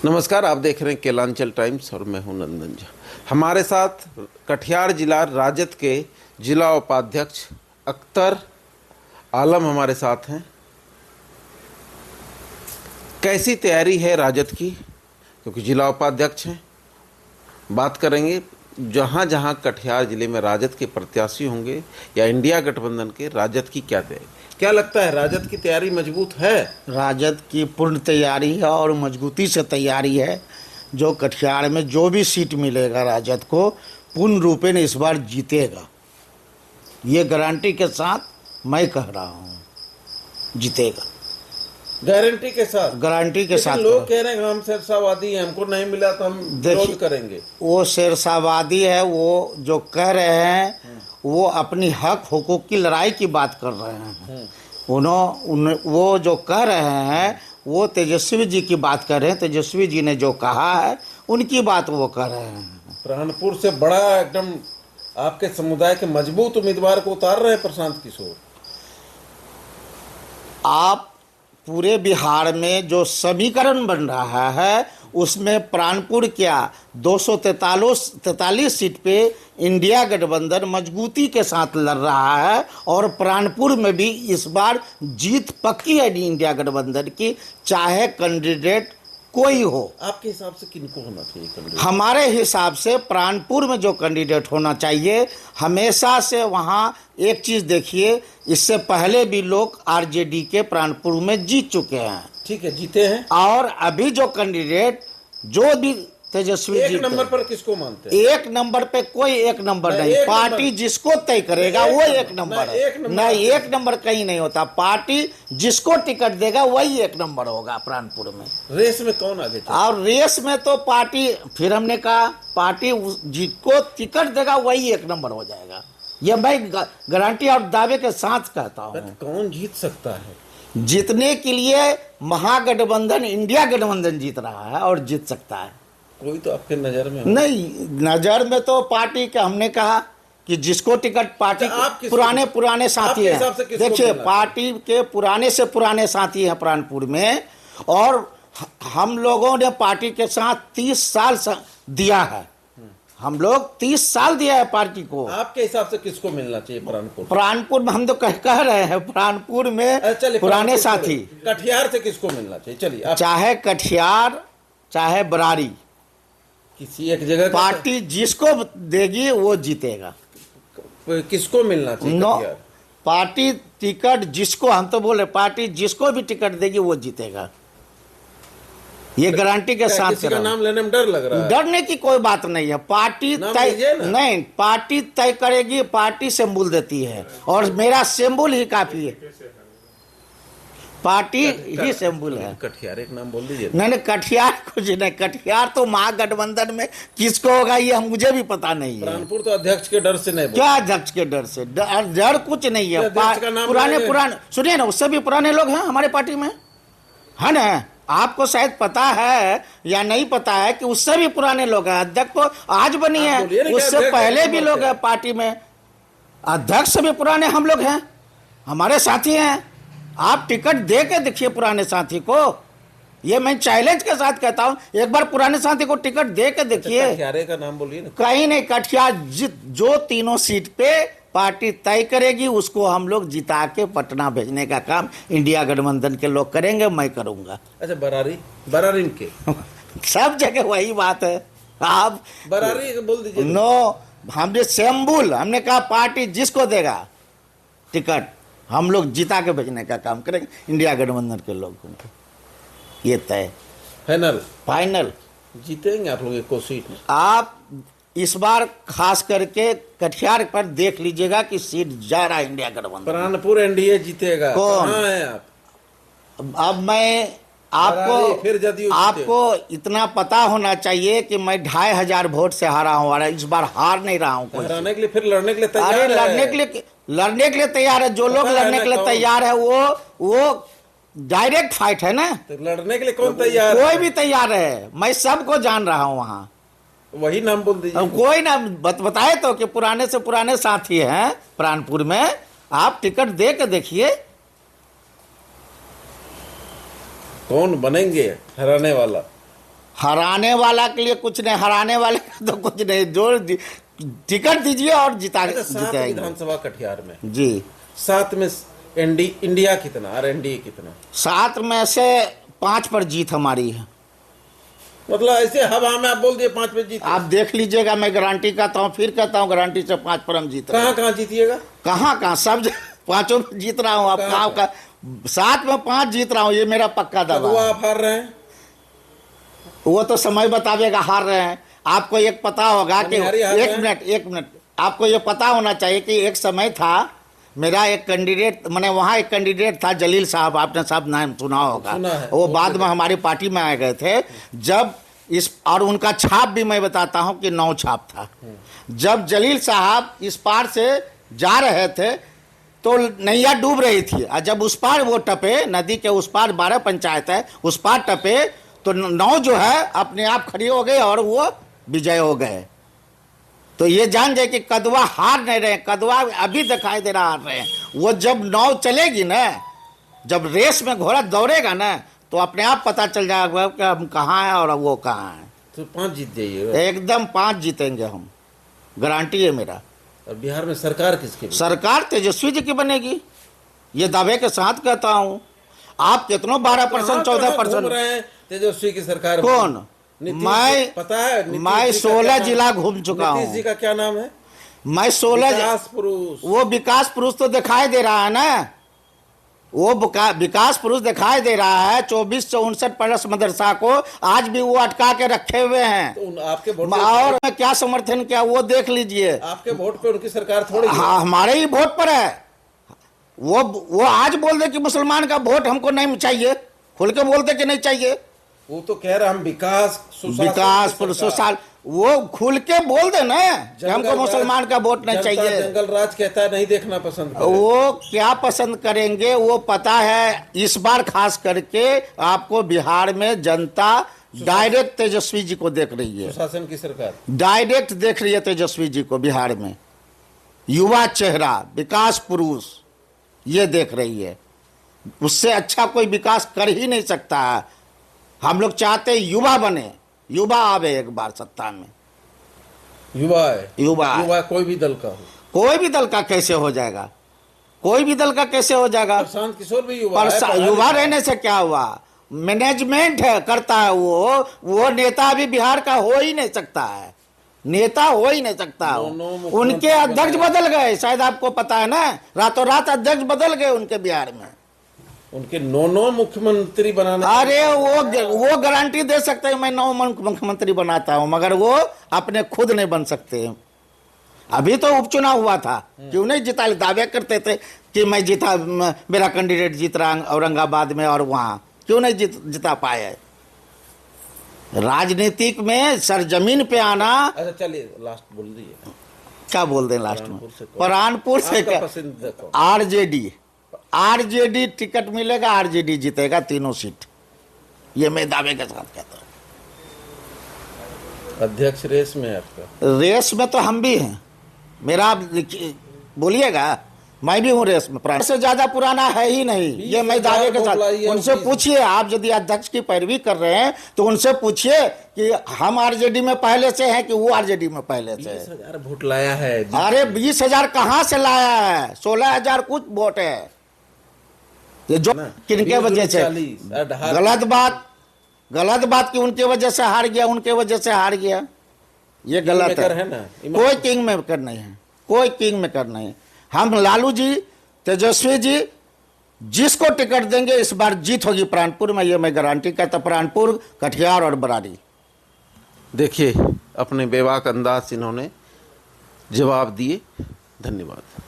नमस्कार, आप देख रहे हैं केलांचल टाइम्स और मैं हूं नंदन झा। हमारे साथ कटिहार जिला राजद के जिला उपाध्यक्ष अख्तर आलम हमारे साथ हैं। कैसी तैयारी है राजद की, क्योंकि जिला उपाध्यक्ष हैं, बात करेंगे। जहां जहां कटिहार जिले में राजद के प्रत्याशी होंगे या इंडिया गठबंधन के, राजद की क्या तैयारी, क्या लगता है राजद की तैयारी मजबूत है? राजद की पूर्ण तैयारी है और मजबूती से तैयारी है। जो कटिहार में जो भी सीट मिलेगा राजद को पूर्ण रूपेण इस बार जीतेगा। ये गारंटी के साथ मैं कह रहा हूँ, जीतेगा। गारंटी के साथ? गारंटी के साथ। लोग कह रहे हैं हम शेरशाहवादी हैं, हमको नहीं मिला तो हम विरोध करेंगे। वो शेरशाहवादी है, वो जो कह रहे हैं वो अपनी हक हुकूक की लड़ाई की बात कर रहे हैं। वो जो कह रहे हैं वो तेजस्वी जी की बात कर रहे हैं। तेजस्वी जी ने जो कहा है उनकी बात वो कर रहे हैं। प्राणपुर से बड़ा एकदम आपके समुदाय के मजबूत उम्मीदवार को उतार रहे हैं प्रशांत किशोर। आप पूरे बिहार में जो समीकरण बन रहा है उसमें प्राणपुर क्या 243 सीट पे इंडिया गठबंधन मजबूती के साथ लड़ रहा है और प्राणपुर में भी इस बार जीत पक्की है इंडिया गठबंधन की, चाहे कैंडिडेट कोई हो। आपके हिसाब से किनको होना चाहिए कैंडिडेट? हमारे हिसाब से प्राणपुर में जो कैंडिडेट होना चाहिए, हमेशा से वहाँ एक चीज़ देखिए, इससे पहले भी लोग आरजेडी के प्राणपुर में जीत चुके हैं। ठीक है, जीते हैं। और अभी जो कैंडिडेट जो भी तेजस्वी जी, एक नंबर पर किसको मानते हैं? एक नंबर पे कोई एक नंबर नहीं, पार्टी जिसको तय करेगा वो एक नंबर है। नहीं, एक नंबर कहीं नहीं होता। पार्टी जिसको टिकट देगा वही एक नंबर होगा प्राणपुर में। रेस में कौन आगे चलेगा? और रेस में तो पार्टी, फिर हमने कहा पार्टी जिसको टिकट देगा वही एक नंबर हो जाएगा। ये मैं गारंटी और दावे के साथ कहता हूँ। कौन जीत सकता है? जीतने के लिए महागठबंधन इंडिया गठबंधन जीत रहा है और जीत सकता है। कोई तो आपके नजर में नहीं, नजर में तो पार्टी के, हमने कहा कि जिसको टिकट पार्टी के पुराने साथी हैं। देखिए, पार्टी के पुराने से पुराने साथी हैं प्राणपुर में, और हम लोगों ने पार्टी के साथ 30 साल दिया है। हम लोग 30 साल दिया है पार्टी को। आपके हिसाब से किसको मिलना चाहिए प्राणपुर? प्राणपुर में हम तो कह रहे हैं प्राणपुर में पुराने साथी। कटिहार से किसको मिलना चाहिए? चलिए, चाहे कटिहार चाहे बरारी, किसी एक जगह पार्टी जिसको देगी वो जीतेगा। किसको मिलना चाहिए? पार्टी टिकट जिसको, हम तो बोले पार्टी जिसको भी टिकट देगी वो जीतेगा। ये गारंटी के साथ। किसी का नाम लेने में डर लग रहा है? डरने की कोई बात नहीं है। पार्टी तय नहीं, पार्टी तय करेगी। पार्टी सिंबल देती है और मेरा सिंबल ही काफी है। पार्टी ही सिंबल है। कटिहार एक नाम बोल दीजिए। नहीं, कटिहार कुछ नहीं। कटिहार तो महागठबंधन में किसको होगा ये मुझे भी पता नहीं है। प्राणपुर तो अध्यक्ष के डर से नहीं। क्या अध्यक्ष के डर से? डर कुछ नहीं है। पुराने सुनिए ना, उससे भी पुराने लोग हैं हमारे पार्टी में, है ना? आपको शायद पता है या नहीं पता है कि उससे भी पुराने लोग हैं। अध्यक्ष तो आज बनी है, उससे पहले भी लोग हैं पार्टी में। अध्यक्ष भी पुराने हम लोग हैं, हमारे साथी हैं। आप टिकट दे के देखिए पुराने साथी को। ये मैं चैलेंज के साथ कहता हूं, एक बार पुराने साथी को टिकट दे के देखिए। कटिहार का नाम बोलिए ना। कहीं नहीं, कटिहार जो तीनों सीट पे पार्टी तय करेगी उसको हम लोग जिता के पटना भेजने का काम इंडिया गठबंधन के लोग करेंगे, मैं करूंगा। अच्छा, बरारी के सब जगह वही बात है। आप बरारी बोल दीजिए। नो, हमने सिंबल, हमने कहा पार्टी जिसको देगा टिकट हम लोग जिता के भेजने का काम करेंगे इंडिया गठबंधन के लोगों को। ये तय फाइनल जीतेंगे आप लोग 1 सीट। आप इस बार खास करके कटिहार पर देख लीजिएगा कि सीट जा रहा है इंडिया गठबंधन। प्राणपुर एनडीए जीतेगा। कौन है आप? अब मैं आपको इतना पता होना चाहिए कि मैं 2500 वोट से हारा हूँ और इस बार हार नहीं रहा हूँ। हराने के लिए, फिर लड़ने के लिए तैयार है। लड़ने के लिए तैयार है। जो लोग लड़ने के लिए तैयार है वो डायरेक्ट फाइट है ना। तो लड़ने के लिए कौन तैयार? कोई भी तैयार है, मैं सबको जान रहा हूँ वहाँ। वही नाम बोल दीजिए। कोई नाम बताए तो कि पुराने से पुराने साथी हैं प्राणपुर में। आप टिकट दे के देखिए। कौन बनेंगे हराने वाला? हराने वाला के लिए कुछ नहीं, हराने वाले का तो कुछ नहीं, जो टिकट दीजिए और सात जिताएंगे। विधानसभा कटिहार में जी 7 में इंडिया कितना और एनडीए कितना? 7 में से 5 पर जीत हमारी है। मतलब ऐसे हवा में आप बोल दिए 5 पे जीत। आप देख लीजिएगा, मैं गारंटी कहता हूँ, फिर कहता हूँ गारंटी से 5 पर हम जीत रहे हैं। कहाँ जीतिएगा? कहाँ सब 5 में जीत रहा हूँ। आप कहाँ का 7 में 5 जीत रहा हूँ, ये मेरा पक्का दावा है। आप हार रहे हैं, वो तो समय बतावेगा हार रहे हैं। आपको एक पता होगा कि एक मिनट आपको ये पता होना चाहिए कि एक समय था, मेरा एक कैंडिडेट, मैंने वहाँ एक कैंडिडेट था जलील साहब, आपने साहब नाम सुना होगा। वो बाद में हमारी पार्टी में आ गए थे। जब इस और उनका छाप भी मैं बताता हूँ कि 9 छाप था। जब जलील साहब इस पार से जा रहे थे तो नैया डूब रही थी, और जब उस पार वो टपे, नदी के उस पार 12 पंचायत है, उस पार टपे तो 9 जो है अपने आप खड़ी हो गए और वो विजय हो गए। तो ये जान जाए कि कदवा हार नहीं रहे, कदवा अभी दिखाई दे रहा हार रहे हैं। वो जब 9 चलेगी ना, जब रेस में घोड़ा दौड़ेगा ना, तो अपने आप पता चल जाएगा कि हम कहाँ हैं और वो कहाँ हैं। तो 5 जीत जाइएगा एकदम 5 जीतेंगे हम, गारंटी है मेरा। और बिहार में सरकार किसकी? सरकार तेजस्वी जी की बनेगी, ये दावे के साथ कहता हूँ। आप कितनों 12% 14% तेजस्वी की सरकार? कौन? मैं पता है, मैं 16 जिला घूम चुका हूँ। नीतीश जी का क्या नाम है? मैं 16 विकास पुरुष। वो विकास पुरुष तो दिखाई दे रहा है ना, वो विकास पुरुष दिखाई दे रहा है। 24 से 59 प्लस मदरसा को आज भी वो अटका के रखे हुए हैं। तो आपके वोट और मैं क्या समर्थन किया वो देख लीजिए। आपके वोट पे उनकी सरकार थोड़ी? हाँ, हमारे ही वोट पर है। वो आज बोल दे कि मुसलमान का वोट हमको नहीं चाहिए, खुल के बोल दे कि नहीं चाहिए। वो तो कह रहा हम विकास सुशासन, वो खुल के बोल दे ना कि हमको मुसलमान का वोट नहीं चाहिए। जंगल राज कहता है नहीं देखना पसंद करें। वो क्या पसंद करेंगे वो पता है। इस बार खास करके आपको बिहार में जनता डायरेक्ट तेजस्वी जी को देख रही है। शासन की सरकार डायरेक्ट देख रही है तेजस्वी जी को बिहार में। युवा चेहरा, विकास पुरुष, ये देख रही है। उससे अच्छा कोई विकास कर ही नहीं सकता है। हम लोग चाहते युवा बने, युवा आवे एक बार सत्ता में। युवा है, युवा कोई भी दल का हो, कोई भी दल का कैसे हो जाएगा? कोई भी दल का कैसे हो जाएगा? प्रशांत किशोर भी युवा है। युवा रहने से क्या हुआ? मैनेजमेंट है, करता है वो नेता अभी बिहार का हो ही नहीं सकता है, नेता हो ही नहीं सकता। उनके अध्यक्ष बदल गए, शायद आपको पता है ना, रातों रात अध्यक्ष बदल गए उनके बिहार में। उनके 9 मुख्यमंत्री बनाना। अरे वो गारंटी दे सकते हैं मैं 9 मुख्यमंत्री बनाता हूं, मगर वो अपने खुद नहीं बन सकते। अभी तो उपचुनाव हुआ था, क्यों नहीं जिता? दावे करते थे कि मैं जीता, मेरा कैंडिडेट जीत रहा औरंगाबाद में, और वहां क्यों नहीं जिता पाए? राजनीतिक में सरजमीन पे आना। अच्छा चलिए लास्ट बोल दीजिए, क्या बोल दें लास्ट में? प्राणपुर से आरजेडी टिकट मिलेगा, आरजेडी जीतेगा 3 सीट, ये मैं दावे के साथ कहता हूँ। अध्यक्ष रेस में है आपका? रेस में तो हम भी हैं, मेरा आप बोलिएगा, मैं भी हूँ रेस में। प्राण से ज्यादा पुराना है ही नहीं, ये मैं दावे के साथ। उनसे पूछिए, आप यदि अध्यक्ष की पैरवी कर रहे हैं तो उनसे पूछिए कि हम आरजेडी में पहले से हैं कि वो आरजेडी में पहले से। 20,000 वोट लाया है। अरे 20,000 कहाँ से लाया है? 16,000 कुछ वोट है। ये जो किनके वजह से? गलत बात कि उनके वजह से हार गया, उनके वजह से हार गया, ये गलत है ना। कोई किंग मेकर नहीं है, कोई किंग मेकर नहीं है। हम लालू जी, तेजस्वी जी, जिसको टिकट देंगे इस बार जीत होगी प्राणपुर में, ये मैं गारंटी कहता। प्राणपुर, कटिहार और बरारी। देखिए अपने बेबाक अंदाज से इन्होंने जवाब दिए। धन्यवाद।